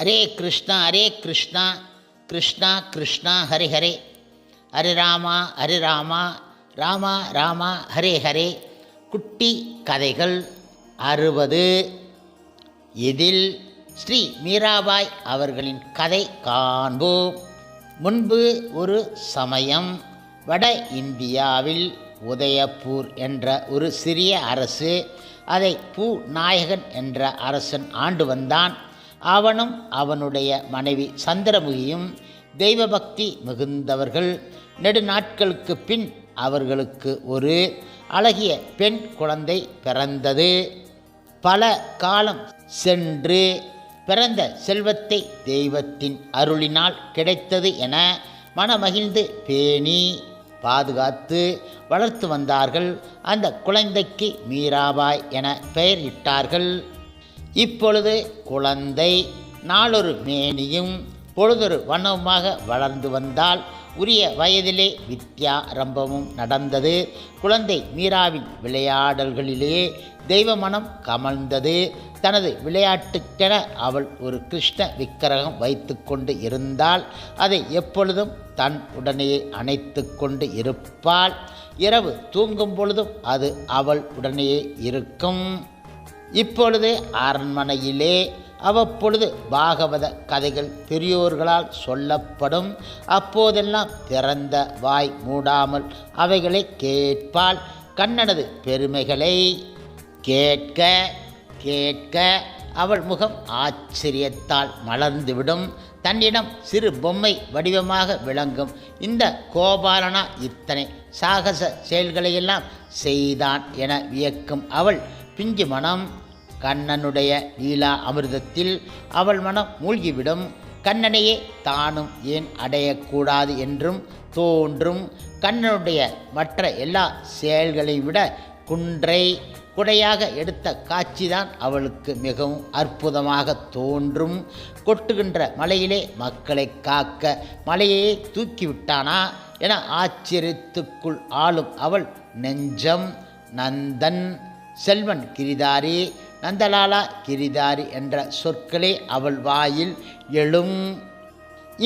ஹரே கிருஷ்ணா கிருஷ்ணா கிருஷ்ணா ஹரே ஹரே ஹரே ராமா ராமா ராமா ஹரே ஹரே. குட்டி கதைகள் 60. இதில் ஸ்ரீ மீராபாய் அவர்களின் கதை காண்போம். முன்பு ஒரு சமயம் வட இந்தியாவில் உதயபூர் என்ற ஒரு சிறிய அரசு, அதை பூநாயகன் என்ற அரசன் ஆண்டு வந்தான். அவனும் அவனுடைய மனைவி சந்திரமுகியும் தெய்வபக்தி மிகுந்தவர்கள். நெடுநாட்களுக்கு பின் அவர்களுக்கு ஒரு அழகிய பெண் குழந்தை பிறந்தது. பல காலம் சென்று பிறந்த செல்வத்தை தெய்வத்தின் அருளினால் கிடைத்தது என மனமகிழ்ந்து பேணி பாதுகாத்து வளர்த்து வந்தார்கள். அந்த குழந்தைக்கு மீராபாய் என பெயரிட்டார்கள். இப்பொழுது குழந்தை நாளொரு மேனியும் பொழுதொரு வண்ணமுமாக வளர்ந்து வந்தால் உரிய வயதிலே வித்யாரம்பமும் நடந்தது. குழந்தை மீராவின் விளையாடல்களிலே தெய்வ மனம் கமழ்ந்தது. தனது விளையாட்டுக்கென அவள் ஒரு கிருஷ்ண விக்கிரகம் வைத்து கொண்டு இருந்தால் அதை எப்பொழுதும் தன் உடனேயே அணைத்து கொண்டு இருப்பாள். இரவு தூங்கும் பொழுதும் அது அவள் உடனேயே இருக்கும். இப்பொழுது அரண்மனையிலே அவ்வப்பொழுது பாகவத கதைகள் பெரியோர்களால் சொல்லப்படும். அப்போதெல்லாம் திறந்த வாய் மூடாமல் அவைகளை கேட்பாள். கண்ணனது பெருமைகளை கேட்க கேட்க அவள் முகம் ஆச்சரியத்தால் மலர்ந்துவிடும். தன்னிடம் சிறு பொம்மை வடிவமாக விளங்கும் இந்த கோபாலனா இத்தனை சாகச செயல்களையெல்லாம் செய்தான் என வியக்கும் அவள் பிஞ்சு மனம் கண்ணனுடைய லீலா அமிர்தத்தில் அவள் மனம் மூழ்கிவிடும். கண்ணனையே தானும் ஏன் அடையக்கூடாது என்றும் தோன்றும். கண்ணனுடைய மற்ற எல்லா செயல்களை விட குன்றை குடையாக எடுத்த காட்சிதான் அவளுக்கு மிகவும் அற்புதமாக தோன்றும். கொட்டுகின்ற மலையிலே மக்களை காக்க மலையே தூக்கிவிட்டானா என ஆச்சரியத்துக்குள் ஆளும் அவள் நெஞ்சம். நந்தன், செல்வன் கிரிதாரி, நந்தலாலா கிரிதாரி என்ற சொற்களே அவள் வாயில் எழும்.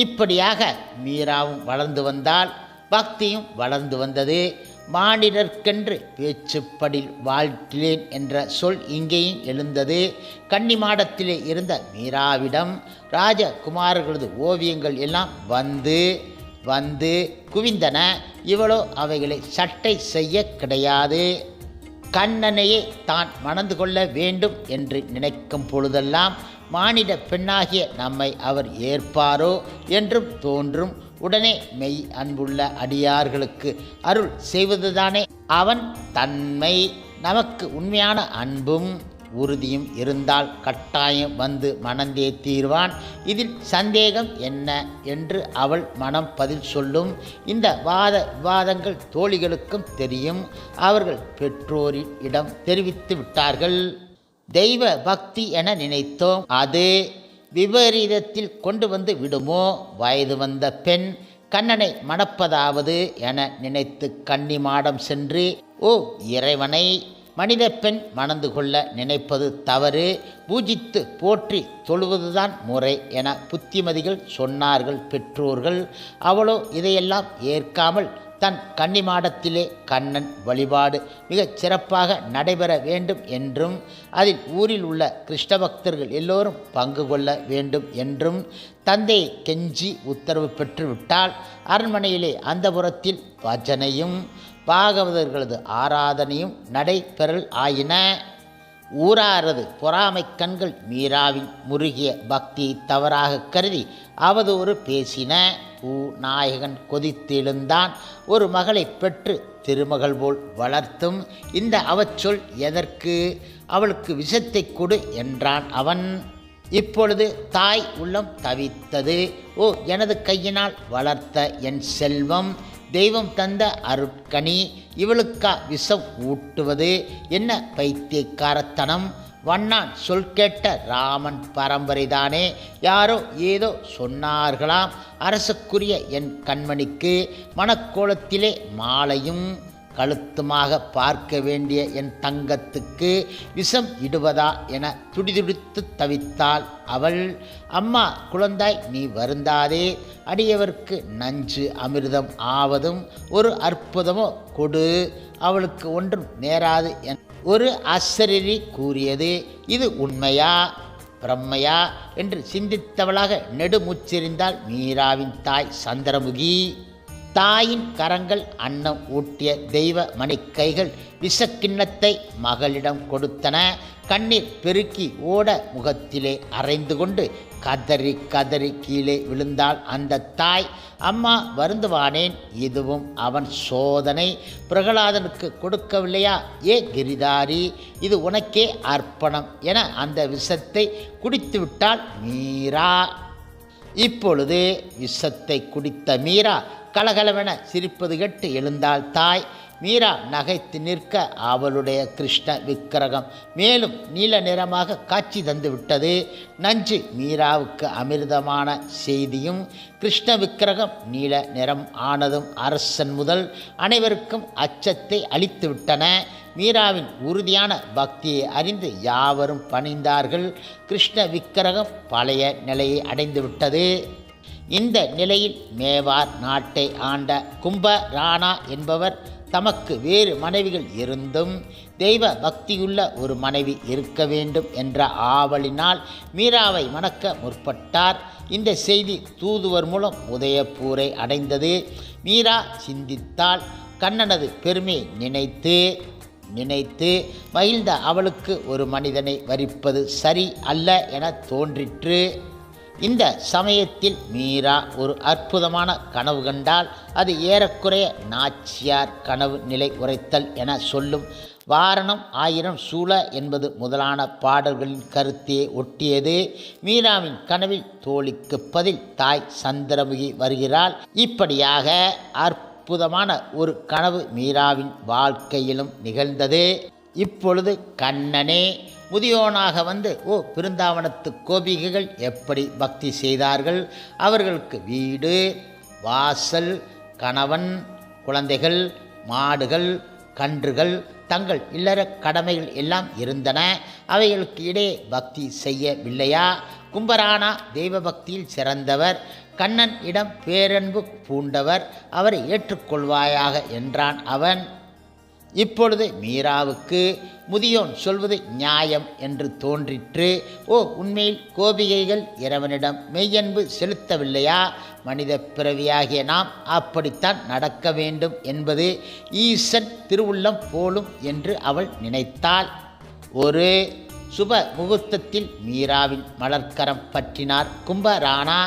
இப்படியாக மீராவும் வளர்ந்து வந்தால் பக்தியும் வளர்ந்து வந்தது. மானிடர்க்கென்று பேச்சுப்படில் வாழ்கிறேன் என்ற சொல் இங்கேயும் எழுந்தது. கன்னிமாடத்திலே இருந்த மீராவிடம் ராஜகுமாரர்களது ஓவியங்கள் எல்லாம் வந்து வந்து குவிந்தன. இவளோ அவைகளை சட்டை செய்ய கிடையாது. கண்ணனையே தான் மணந்து கொள்ள வேண்டும் என்று நினைக்கும் பொழுதெல்லாம் மானிட பெண்ணாகிய நம்மை அவர் ஏற்பாரோ என்றும் தோன்றும். உடனே மெய் அன்புள்ள அடியார்களுக்கு அருள் செய்வதுதானே அவன் தன்மை. நமக்கு உண்மையான அன்பும் உறுதியும் இருந்தால் கட்டாயம் வந்து மணந்தே தீர்வான். இதில் சந்தேகம் என்ன என்று அவள் மனம் பதில் சொல்லும். இந்த விவாதங்கள் தோழிகளுக்கும் தெரியும். அவர்கள் பெற்றோரின் இடம் தெரிவித்து விட்டார்கள். தெய்வ பக்தி என நினைத்தோம், அது விபரீதத்தில் கொண்டு வந்து விடுமோ? வயது வந்த பெண் கண்ணனை மணப்பதாவது என நினைத்து கன்னி மாடம் சென்று, ஓ இறைவனை மனித பெண் மணந்து கொள்ள நினைப்பது தவறு, பூஜித்து போற்றி தொழுவதுதான் முறை என புத்திமதிகள் சொன்னார்கள் பெற்றோர்கள். அவளோ இதையெல்லாம் ஏற்காமல் தன் கன்னிமாடத்திலே கண்ணன் வழிபாடு மிகச் சிறப்பாக நடைபெற வேண்டும் என்றும் அதில் ஊரில் உள்ள கிருஷ்ண பக்தர்கள் எல்லோரும் பங்கு கொள்ள வேண்டும் என்றும் தந்தையை கெஞ்சி உத்தரவு பெற்றுவிட்டால் அரண்மனையிலே அந்தபுரத்தில் பஜனையும் பாகவதர்களது ஆராதனையும் நடைபெறல் ஆயின. ஊராரது பொறாமை கண்கள் மீராவின் முருகிய பக்தியை தவறாக கருதி அவதூறு பேசின. பூநாயகன் கொதித்தெழுந்தான். ஒரு மகளை பெற்று திருமகள் போல் வளர்த்தும் இந்த அவச்சொல் எதற்கு? அவளுக்கு விஷத்தை கொடு என்றான் அவன். இப்பொழுது தாய் உள்ளம் தவித்தது. ஓ எனது கையினால் வளர்த்த என் செல்வம், தெய்வம் தந்த அருட்கனி, இவளுக்கா விஷம் ஊட்டுவது? என்ன பைத்தியக்காரத்தனம்! வண்ணான் சொல் கேட்ட ராமன் பரம்பரைதானே. யாரோ ஏதோ சொன்னார்களாம். அரசுக்குரிய என் கண்மணிக்கு மணக்கோலத்திலே மாலையும் கழுத்துமாக பார்க்க வேண்டிய என் தங்கத்துக்கு விஷம் இடுவதா என துடிதுடித்து தவித்தாள் அவள். அம்மா, குழந்தாய், நீ வருந்தாதே, அடியவர்க்கு நஞ்சு அமிர்தம் ஆவதும் ஒரு அற்புதமோ கொடு, அவளுக்கு ஒன்றும் நேராது என ஒரு அசரீரி கூறியது. இது உண்மையா பிரம்மையா என்று சிந்தித்தவளாக நெடுமுச்செறிந்தாள் மீராவின் தாய் சந்திரமுகி. தாயின் கரங்கள் அன்னம் ஊட்டிய தெய்வ மணிக்கைகள் விஷக்கிண்ணத்தை மகளிடம் கொடுத்தன. கண்ணீர் பெருக்கி ஓட முகத்திலே அரைந்து கொண்டு கதறி கதறி கீழே விழுந்தாள் அந்த தாய். அம்மா, வருந்துவானேன், இதுவும் அவன் சோதனை. பிரகலாதனுக்கு கொடுக்கவில்லையா? ஏ கிரிதாரி, இது உனக்கே அர்ப்பணம் என அந்த விஷத்தை குடித்து விட்டாள் மீரா. இப்பொழுது விஷத்தை குடித்த மீரா கலகலவென சிரிப்பது கேட்டு எழுந்தாள் தாய். மீரா நகைத்து நிற்க அவளுடைய கிருஷ்ண விக்கிரகம் மேலும் நீல நிறமாக காட்சி தந்து விட்டது. நஞ்சு மீராவுக்கு அமிர்தமான செய்தியும் கிருஷ்ண விக்கிரகம் நீல நிறம் ஆனதும் அரசன் முதல் அனைவருக்கும் அச்சத்தை அளித்து விட்டன. மீராவின் உறுதியான பக்தியை அறிந்து யாவரும் பணிந்தார்கள். கிருஷ்ண விக்கிரகம் பழைய நிலையை அடைந்து விட்டது. இந்த நிலையில் மேவார் நாட்டை ஆண்ட கும்ப ராணா என்பவர் தமக்கு வேறு மனைவிகள் இருந்தும் தெய்வ பக்தியுள்ள ஒரு மனைவி இருக்க வேண்டும் என்ற ஆவலினால் மீராவை மணக்க முற்பட்டார். இந்த செய்தி தூதுவர் மூலம் உதயபூரை அடைந்தது. மீரா சிந்தித்தாள். கண்ணனது பெருமை நினைத்து மகிழ்ந்த அவளுக்கு ஒரு மனிதனை வரிப்பது சரி அல்ல என தோன்றிற்று. இந்த சமயத்தில் மீரா ஒரு அற்புதமான கனவு கண்டால் அது ஏறக்குறைய நாச்சியார் கனவு நிலை உரைத்தல் என சொல்லும். வாரணம் ஆயிரம் சூழ என்பது முதலான பாடல்களின் கருத்தையே ஒட்டியது. மீராவின் கனவில் தோழிக்கு பதில் தாய் சந்திரமுகி வருகிறாள். இப்படியாக அற்புதமான ஒரு கனவு மீராவின் வாழ்க்கையிலும் நிகழ்ந்தது. இப்பொழுது கண்ணனே முதியோனாக வந்து, பிருந்தாவனத்து கோபிகைகள் எப்படி பக்தி செய்தார்கள், அவர்களுக்கு வீடு வாசல் கணவன் குழந்தைகள் மாடுகள் கன்றுகள் தங்கள் இல்லற கடமைகள் எல்லாம் இருந்தன. அவைகளுக்கு இடையே பக்தி செய்யவில்லையா? கும்பரானா தெய்வ பக்தியில் சிறந்தவர், கண்ணன் இடம் பேரன்பு பூண்டவர், அவரை ஏற்றுக்கொள்வாயாக என்றான் அவன். இப்பொழுது மீராவுக்கு முதியோன் சொல்வது நியாயம் என்று தோன்றிற்று. உண்மையில் கோபிகைகள் இறைவனிடம் மெய்யன்பு செலுத்தவில்லையா? மனித பிறவியாகிய நாம் அப்படித்தான் நடக்க வேண்டும் என்பது ஈசன் திருவுள்ளம் போலும் என்று அவள் நினைத்தாள். ஒரு சுப முகூர்த்தத்தில் மீராவின் மலர்க்கரம் பற்றினார் கும்பராணா.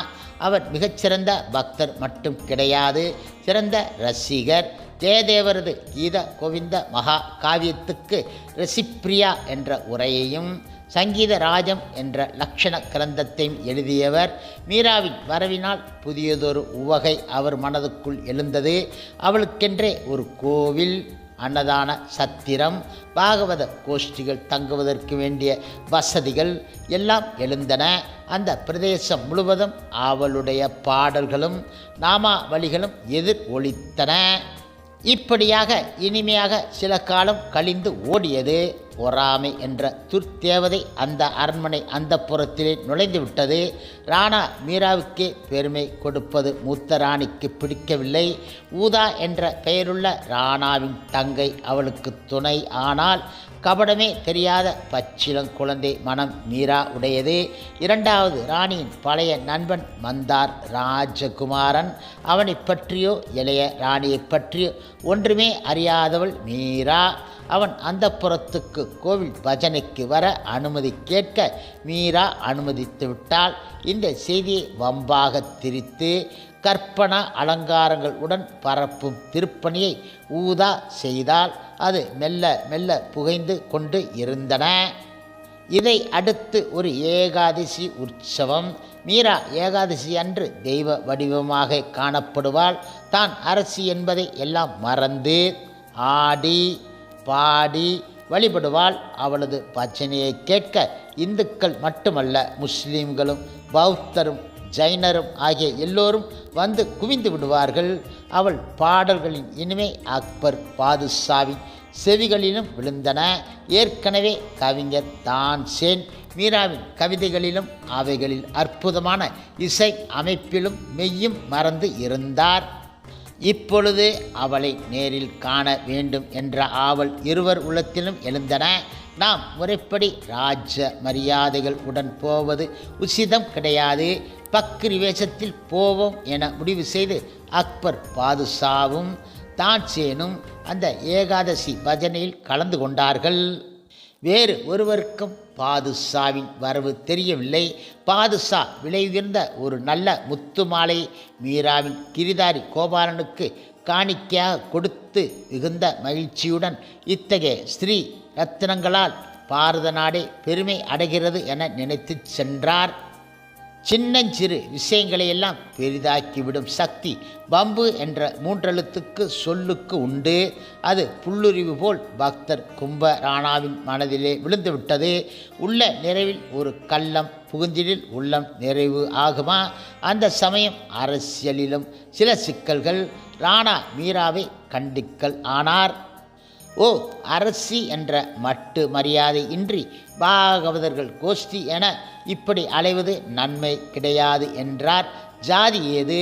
அவர் மிகச்சிறந்த பக்தர் மட்டும் கிடையாது, சிறந்த ரசிகர். ஜெயதேவரது கீத கோவிந்த மகா காவியத்துக்கு ரசிப்பிரியா என்ற உரையையும் சங்கீத ராஜம் என்ற லக்ஷண கிரந்தத்தையும் எழுதியவர். மீராவின் வரவினால் புதியதொரு உவகை அவர் மனதுக்குள் எழுந்தது. அவளுக்கென்றே ஒரு கோவில், அன்னதான சத்திரம், பாகவத கோஷ்டிகள் தங்குவதற்கு வேண்டிய வசதிகள் எல்லாம் எழுந்தன. அந்த பிரதேசம் முழுவதும் அவளுடைய பாடல்களும் நாமாவளிகளும் எதிர் ஒலித்தன. இப்படியாக இனிமையாக சில காலம் கழிந்து ஓடியது. பொறாமை என்ற துர்த்தேவதை அந்த அரண்மனை அந்த புறத்திலே நுழைந்து விட்டது. ராணா மீராவுக்கே பெருமை கொடுப்பது மூத்த ராணிக்கு பிடிக்கவில்லை. ஊதா என்ற பெயருள்ள ராணாவின் தங்கை அவளுக்கு துணை. ஆனால் கபடமே தெரியாத பச்சிளங்குழந்தை மனம் மீரா உடையது. இரண்டாவது ராணியின் பழைய நண்பன் மந்தார் ராஜகுமாரன். அவனை பற்றியோ இளைய ராணியை பற்றியோ ஒன்றுமே அறியாதவள் மீரா. அவன் அந்த புறத்துக்கு கோவில் பஜனைக்கு வர அனுமதி கேட்க மீரா அனுமதித்து விட்டாள். இந்த செய்தியை வம்பாக திரித்து கற்பனா அலங்காரங்கள் உடன் பரப்பும் திருப்பணியை ஊதா செய்தால் அது மெல்ல மெல்ல புகைந்து கொண்டு இருந்தன. இதை அடுத்து ஒரு ஏகாதசி உற்சவம். மீரா ஏகாதசி அன்று தெய்வ வடிவமாக காணப்படுவாள். தான் அரசி என்பதை எல்லாம் மறந்து ஆடி பாடி வழிபடுவாள். அவளது பஜனையை கேட்க இந்துக்கள் மட்டுமல்ல, முஸ்லீம்களும் பௌத்தரும் ஜைனரும் ஆகிய எல்லோரும் வந்து குவிந்து விடுவார்கள். அவள் பாடல்களின் இனிமை அக்பர் பாதுஷாவின் செவிகளிலும் விழுந்தன. ஏற்கனவே கவிஞர் தான்சேன் மீராவின் கவிதைகளிலும் அவைகளில் அற்புதமான இசை அமைப்பிலும் மெய்யும் மறந்து இருந்தார். இப்பொழுது அவளை நேரில் காண வேண்டும் என்ற ஆவல் இருவர் உள்ளத்திலும் எழுந்தன. நாம் முறைப்படி ராஜ மரியாதைகள் உடன் போவது உசிதம் கிடையாது. பக்ரி வேஷத்தில் போவோம் என முடிவு செய்து அக்பர் பாதுஷாவும் தான்சேனும் அந்த ஏகாதசி பஜனையில் கலந்து கொண்டார்கள். வேறு ஒருவருக்கும் பாதுஷாவின் வரவு தெரியவில்லை. பாதுஷா விலை உயர்ந்த ஒரு நல்ல முத்து மாலை மீராவின் கிரிதாரி கோபாலனுக்கு காணிக்கையாக கொடுத்து மிகுந்த மகிழ்ச்சியுடன் இத்தகைய ஸ்ரீ ரத்தினங்களால் பாரத நாடே பெருமை அடைகிறது என நினைத்து சென்றார். சின்னஞ்சிறு விஷயங்களையெல்லாம் பெரிதாக்கிவிடும் சக்தி பம்பு என்ற மூன்றெழுத்துக்கு சொல்லுக்கு உண்டு. அது புல்லுரிவு போல் பக்தர் கும்ப ராணாவின் மனதிலே விழுந்துவிட்டது. உள்ள நிறைவில் ஒரு கள்ளம் புகுந்திடில் உள்ளம் நிறைவு ஆகுமா? அந்த சமயம் அரசியலிலும் சில சிக்கல்கள். ராணா மீராவை கண்டிக்கல் ஆனார். ஓ அரசி என்ற மட்டு மரியாதை இன்றி பாகவதர்கள் கோஷ்டி என இப்படி அலைவது நன்மை கிடையாது என்றார். ஜாதி ஏது,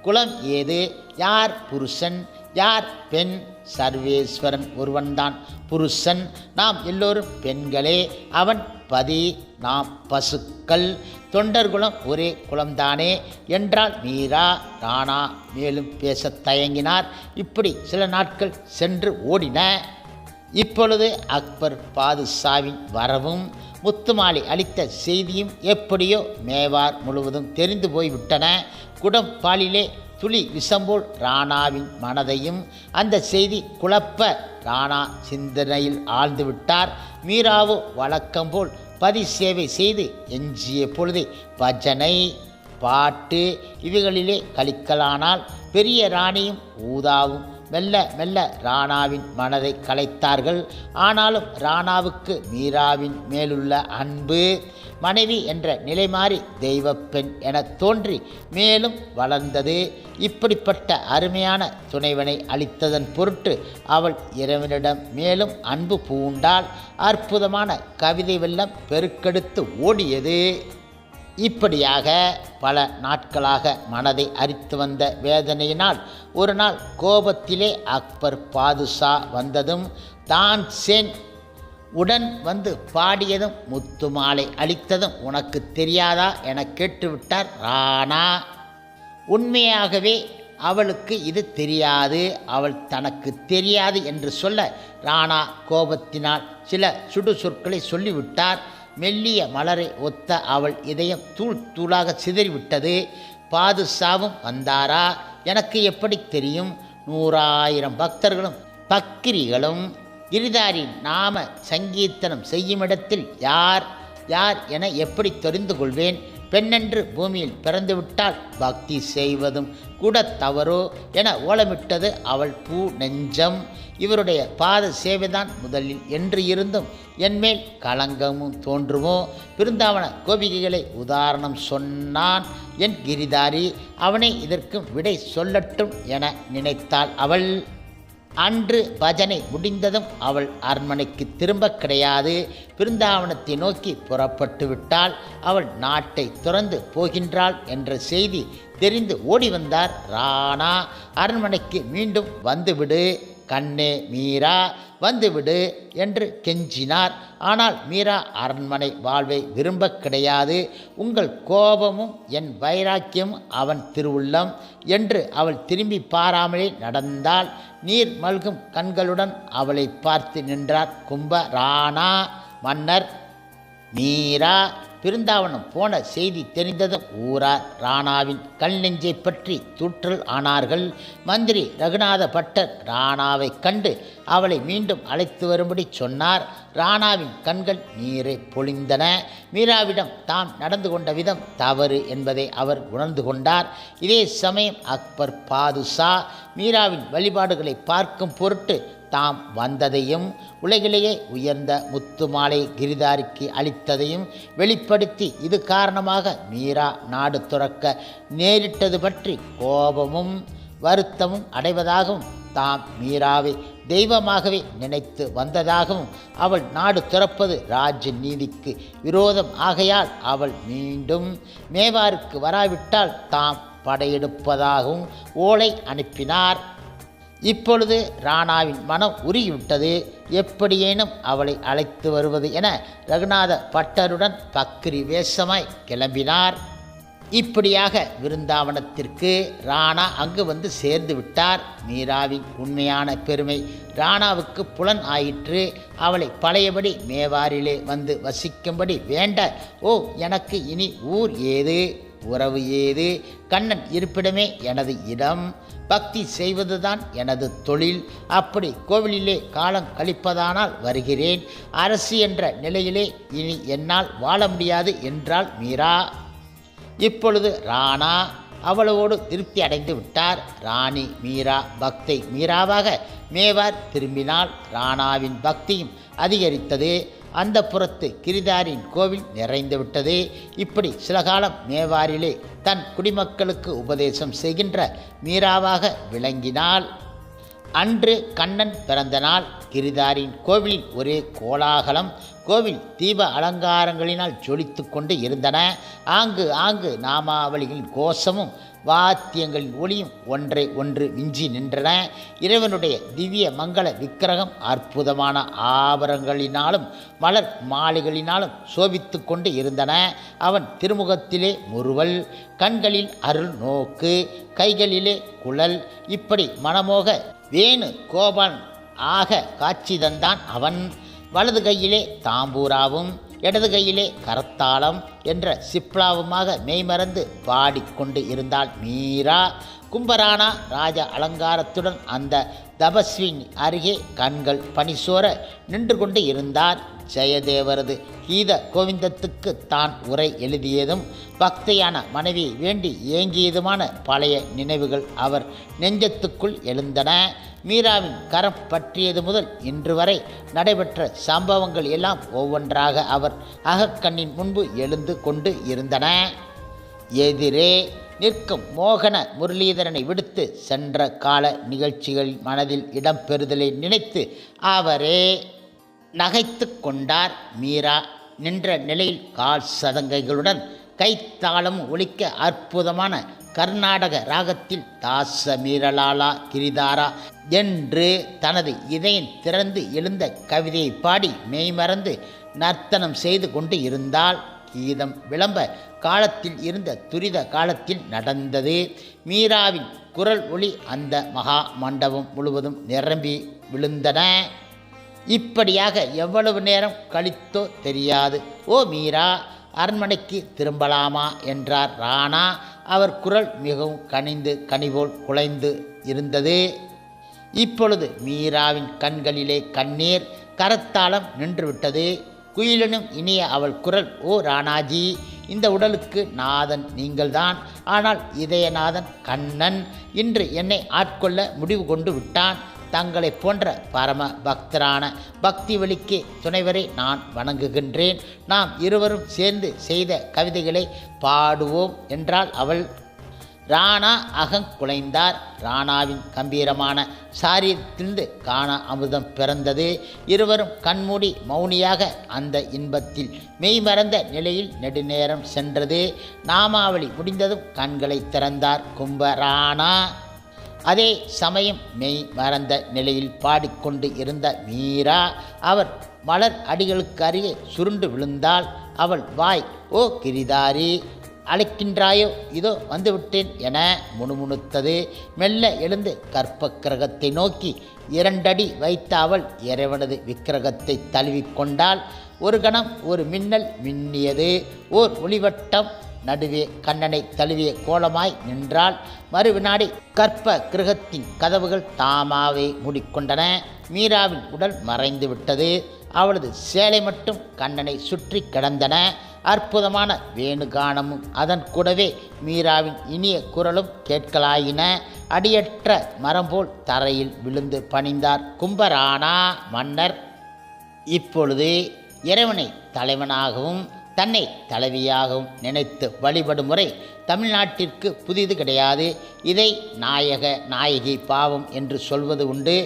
குலம் ஏது, யார் புருஷன் யார் பெண்? சர்வேஸ்வரன் ஒருவன்தான் புருஷன். நாம் எல்லோரும் பெண்களே. அவன் பதி, நாம் பசுக்கள். தொண்டர்குலம் ஒரே குலம்தானே என்றால் மீரா. ராணா மேலும் பேச தயங்கினார். இப்படி சில நாட்கள் சென்று ஓடின. இப்பொழுது அக்பர் பாதுஷாவின் வரவும் முத்துமாலை அளித்த செய்தியும் எப்படியோ மேவார் முழுவதும் தெரிந்து போய்விட்டன. குடம்பாலிலே துளி விஷம்போல் ராணாவின் மனதையும் அந்த செய்தி குழப்ப ராணா சிந்தனையில் ஆழ்ந்து விட்டார். மீராவோ வழக்கம்போல் பதி சேவை செய்து எஞ்சிய பொழுதை பஜனை பாட்டு இவைகளிலே கழிக்கலானால் பெரிய ராணியும் ஊதாவும் மெல்ல மெல்ல ராணாவின் மனதை கலைத்தார்கள். ஆனாலும் ராணாவுக்கு மீராவின் மேலுள்ள அன்பு மனைவி என்ற நிலை மாறி தெய்வப்பெண் என தோன்றி மேலும் வளர்ந்தது. இப்படிப்பட்ட அருமையான துணைவனை அளித்ததன் பொருட்டு அவள் இறைவனிடம் மேலும் அன்பு பூண்டால் அற்புதமான கவிதை வெள்ளம் பெருக்கெடுத்து ஓடியது. இப்படியாக பல நாட்களாக மனதை அரித்து வந்த வேதனையினால் ஒரு நாள் கோபத்திலே அக்பர் பாதுஷா வந்ததும் தான்சேன் உடன் வந்து பாடியதும் முத்து மாலை அளித்ததும் உனக்கு தெரியாதா என கேட்டுவிட்டார் ராணா. உண்மையாகவே அவளுக்கு இது தெரியாது. அவள் தனக்கு தெரியாது என்று சொல்ல ராணா கோபத்தினால் சில சுடு சொற்களை சொல்லிவிட்டார். மெல்லிய மலரை ஒத்த அவள் இதயம் தூள் தூளாக சிதறிவிட்டது. பாதுஷாவும் வந்தாரா? எனக்கு எப்படி தெரியும்? 100,000 பக்தர்களும் பக்கிரிகளும் கிரிதாரி நாம சங்கீர்த்தனம் செய்யுமிடத்தில் யார் யார் என எப்படி தெரிந்து கொள்வேன்? பெண்ணென்று பூமியில் பிறந்துவிட்டால் பக்தி செய்வதும் கூட தவறோ என ஓலமிட்டது அவள் பூ நெஞ்சம். இவருடைய பாத சேவைதான் முதலில் என்று இருந்தும் என்மேல் களங்கமும் தோன்றுமோ? பிருந்தாவன கோபிகைகளை உதாரணம் சொன்னான் என் கிரிதாரி. அவனே இதற்கு விடை சொல்லட்டும் என நினைத்தாள் அவள். அன்று பஜனை முடிந்ததும் அவள் அரண்மனைக்கு திரும்ப கிடையாது. பிருந்தாவனத்தை நோக்கி புறப்பட்டு விட்டாள். அவள் நாட்டை துறந்து போகின்றாள் என்ற செய்தி தெரிந்து ஓடி வந்தார் ராணா. அரண்மனைக்கு மீண்டும் வந்துவிடு கண்ணே மீரா, வந்துவிடு என்று கெஞ்சினார். ஆனால் மீரா அரண்மனை வாழ்வை விரும்ப கிடையாது. உங்கள் கோபமும் என் வைராக்கியம் அவன் திருவுள்ளம் என்று அவள் திரும்பி பாராமலே நடந்தாள். நீர் மல்கும் கண்களுடன் அவளை பார்த்து நின்றார் கும்ப ராணா. மன்னர் மீரா பிருந்தாவனம் போன செய்தி தெரிந்ததும் ஊரார் ராணாவின் கல் நெஞ்சை பற்றி தூற்றல் ஆனார்கள். மந்திரி ரகுநாத பட்டர் ராணாவை கண்டு அவளை மீண்டும் அழைத்து வரும்படி சொன்னார். ராணாவின் கண்கள் நீரை பொழிந்தன. மீராவிடம் தாம் நடந்து கொண்ட விதம் தவறு என்பதை அவர் உணர்ந்து கொண்டார். இதே சமயம் அக்பர் பாதுஷா மீராவின் வழிபாடுகளை பார்க்கும் பொருட்டு தாம் வந்ததையும் உலகிலேயே உயர்ந்த முத்து மாலை கிரிதாரிக்கு அளித்ததையும் வெளிப்படுத்தி இது காரணமாக மீரா நாடு துறக்க நேரிட்டது பற்றி கோபமும் வருத்தமும் அடைவதாகவும் தாம் மீராவை தெய்வமாகவே நினைத்து வந்ததாகவும் அவள் நாடு துறப்பது ராஜ்ய நீதிக்கு விரோதம் ஆகையால் அவள் மீண்டும் மேவாருக்கு வராவிட்டால் தாம் படையெடுப்பதாகவும் ஓலை அனுப்பினார். இப்பொழுது ராணாவின் மனம் உருகிவிட்டது. எப்படியேனும் அவளை அழைத்து வருவது என ரகுநாத பட்டருடன் பக்ரி வேஷமாய் கிளம்பினார். இப்படியாக விருந்தாவனத்திற்கு ராணா அங்கு வந்து சேர்ந்து விட்டார். மீராவின் உண்மையான பெருமை ராணாவுக்கு புலன் ஆயிற்று. அவளை பழையபடி மேவாரிலே வந்து வசிக்கும்படி வேண்ட, ஓ எனக்கு இனி ஊர் ஏது, உறவு ஏது, கண்ணன் இருப்பிடமே எனது இடம், பக்தி செய்வதுதான் எனது தொழில், அப்படி கோவிலிலே காலம் கழிப்பதானால் வருகிறேன், அரசு என்ற நிலையிலே இனி என்னால் வாழ முடியாது என்றாள் மீரா. இப்பொழுது ராணா அவளோடு திருப்தி அடைந்து விட்டார். ராணி மீரா பக்தை மீராவாக மேவார் திரும்பினால் ராணாவின் பக்தியும் அதிகரித்தது. அந்த புறத்து கிரிதாரின் கோவில் நிறைந்து விட்டது. இப்படி சில காலம் மேவாரிலே தன் குடிமக்களுக்கு உபதேசம் செய்கின்ற மீராவாக விளங்கினாள். அன்று கண்ணன் பிறந்த நாள். கிரிதாரின் கோவிலில் ஒரே கோலாகலம். கோவில் தீப அலங்காரங்களினால் ஜொலித்து கொண்டு இருந்தன. ஆங்கு நாமாவளிகளின் கோஷமும் வாத்தியங்களின் ஒளியும் ஒன்றை ஒன்று விஞ்சி நின்றன. இறைவனுடைய திவ்ய மங்கள விக்கிரகம் அற்புதமான ஆபரணங்களினாலும் மலர் மாலைகளினாலும் சோபித்து கொண்டு இருந்தன. அவன் திருமுகத்திலே முறுவல், கண்களில் அருள் நோக்கு, கைகளிலே குழல், இப்படி மனமோக வேணு கோபால் ஆக காட்சி தந்தான். அவன் வலது கையிலே தாம்பூராவும் இடது கையிலே கரத்தாளம் என்ற சிப்ளாவுமாக மெய்மறந்து பாடிக்கொண்டு இருந்தாள் மீரா. கும்பராணா ராஜ அலங்காரத்துடன் அந்த தபஸ்வின் அருகே கண்கள் பனிசோர நின்று கொண்டு இருந்தார். ஜெயதேவரது கீத கோவிந்தத்துக்கு தான் உரை எழுதியதும் பக்தையான மனைவியை வேண்டி ஏங்கியதுமான பழைய நினைவுகள் அவர் நெஞ்சத்துக்குள் எழுந்தன. மீராவின் கரம் பற்றியது முதல் இன்று வரை நடைபெற்ற சம்பவங்கள் எல்லாம் ஒவ்வொன்றாக அவர் அகக்கண்ணின் முன்பு எழுந்து கொண்டு இருந்தன. எதிரே நிற்கும் மோகன முரளிதரனை விடுத்து சென்ற கால நிகழ்ச்சிகள் மனதில் இடம்பெறுதலை நினைத்து அவரே நகைத்து கொண்டார். மீரா நின்ற நிலையில் கால் சதங்கைகளுடன் கைத்தாளம் ஒலிக்க அற்புதமான கர்நாடக ராகத்தில் தாச மீரலாலா கிரிதாரா என்று தனது இதயம் திறந்து எழுந்த கவிதையை பாடி மெய்மறந்து நர்த்தனம் செய்து கொண்டு இருந்தால். கீதம் விளம்ப காலத்தில் இருந்த துரித காலத்தில் நடந்தது. மீராவின் குரல் ஒளி அந்த மகா மண்டபம் முழுவதும் நிரம்பி விழுந்தன. இப்படியாக எவ்வளவு நேரம் கழித்தோ தெரியாது. ஓ மீரா, அரண்மனைக்கு திரும்பலாமா என்றார் ராணா. அவர் குரல் மிகவும் கனிந்து கனிபோல் குலைந்து இருந்தது. இப்பொழுது மீராவின் கண்களிலே கண்ணீர், கரத்தாளம் நின்றுவிட்டது. குயிலனும் இனிய அவள் குரல், ஓ ராணாஜி, இந்த உடலுக்கு நாதன் நீங்கள்தான், ஆனால் இதயநாதன் கண்ணன் இன்று என்னை ஆட்கொள்ள முடிவு கொண்டு விட்டான். தங்களை போன்ற பரம பக்தரான பக்தி வழிக்கு துணைவரை நான் வணங்குகின்றேன். நாம் இருவரும் சேர்ந்து செய்த கவிதைகளை பாடுவோம் என்றால் அவள். ராணா அகங்குலைந்தார். ராணாவின் கம்பீரமான சாரீரத்திலிருந்து காண அமுதம் பிறந்தது. இருவரும் கண்மூடி மௌனியாக அந்த இன்பத்தில் மெய்மறந்த நிலையில் நெடுநேரம் சென்றது. நாமாவளி முடிந்ததும் கண்களை திறந்தார் கும்பராணா. அதே சமயம் மெய் மறந்த நிலையில் பாடிக்கொண்டு இருந்த மீரா அவர் மலர் அடிகளுக்கு அருகே சுருண்டு விழுந்தாள். அவள் வாய், ஓ கிரிதாரி, அழைக்கின்றாயோ, இதோ வந்துவிட்டேன் என முணுமுணுத்தது. மெல்ல எழுந்து கற்ப கிரகத்தை நோக்கி 2 அடி வைத்த அவள் இறைவனது விக்கிரகத்தை தழுவிக்கொண்டாள். ஒரு கணம் ஒரு மின்னல் மின்னியது. ஓர் ஒளிவட்டம் நடுவே கண்ணனை தழுவிய கோலமாய் நின்றாள். மறுவினாடி கற்ப கிரகத்தின் கதவுகள் தாமாவே மூடிக்கொண்டன. மீராவின் உடல் மறைந்து விட்டது. அவளது சேலை மட்டும் கண்ணனை சுற்றி கிடந்தன. அற்புதமான வேணுகானமும் அதன் கூடவே மீராவின் இனிய குரலும் கேட்கலாயின. அடியற்ற மரம்போல் தரையில் விழுந்து பணிந்தார் கும்பராணா மன்னர். இப்பொழுது இறைவனை தலைவனாகவும் தன்னை தலைவியாகவும் நினைத்து வழிபடும் முறை தமிழ்நாட்டிற்கு புதிது கிடையாது. இதை நாயக நாயகி பாவம் என்று சொல்வது உண்டு.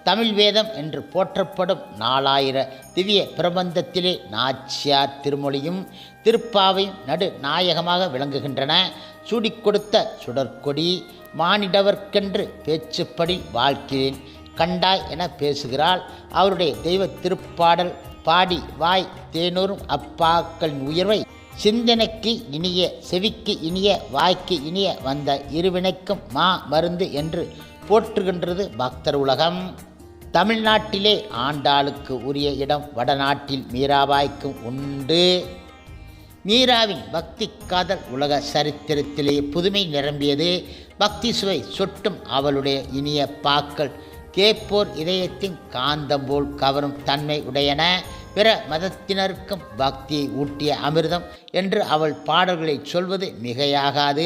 தமிழ் வேதம் என்று போற்றப்படும் 4000 திவ்ய பிரபந்தத்திலே நாச்சியார் திருமொழியும் திருப்பாவையும் நடு நாயகமாக விளங்குகின்றன. சூடிக் கொடுத்த சுடற்கொடி மானிடவர்க்கென்று பேச்சுப்படி வாழ்க்கிறேன் கண்டாய் என பேசுகிறாள். அவருடைய தெய்வ திருப்பாடல் பாடி வாய் தேனூரும் அப்பாக்களின் உயர்வை சிந்தனைக்கு இனிய செவிக்கு இனிய வாய்க்கு இனிய வந்த இருவினைக்கும் மருந்து என்று போற்றுகின்றது பக்தர் உலகம். தமிழ்நாட்டிலே ஆண்டாளுக்கு உரிய இடம் வடநாட்டில் மீராபாய்க்கும் உண்டு. மீராவின் பக்தி காதல் உலக சரித்திரத்திலே புதுமை நிரம்பியது. பக்தி சுவை சொட்டும் அவளுடைய இனிய பாக்கள் கேட்போர் இதயத்தின் காந்தம் போல் கவரும் தன்மை உடையன. பிற மதத்தினருக்கும் பக்தியை ஊட்டிய அமிர்தம் என்று அவள் பாடல்களை சொல்வது மிகையாகாது.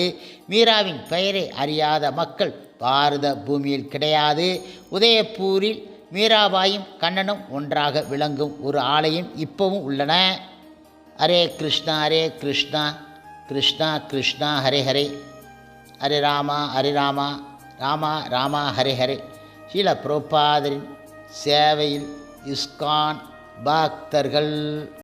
மீராவின் பெயரை அறியாத மக்கள் பாரத பூமியில் கிடையாது. உதயபூரில் மீராபாயும் கண்ணனும் ஒன்றாக விளங்கும் ஒரு ஆலயம் இப்பவும் உள்ளன. ஹரே கிருஷ்ணா ஹரே கிருஷ்ணா கிருஷ்ணா கிருஷ்ணா ஹரே ஹரே ஹரே ராமா ராமா ராமா ஹரே ஹரே. ஸ்ரீல பிரபுபாதரின் சேவையில் இஸ்கான் பக்தர்கள்.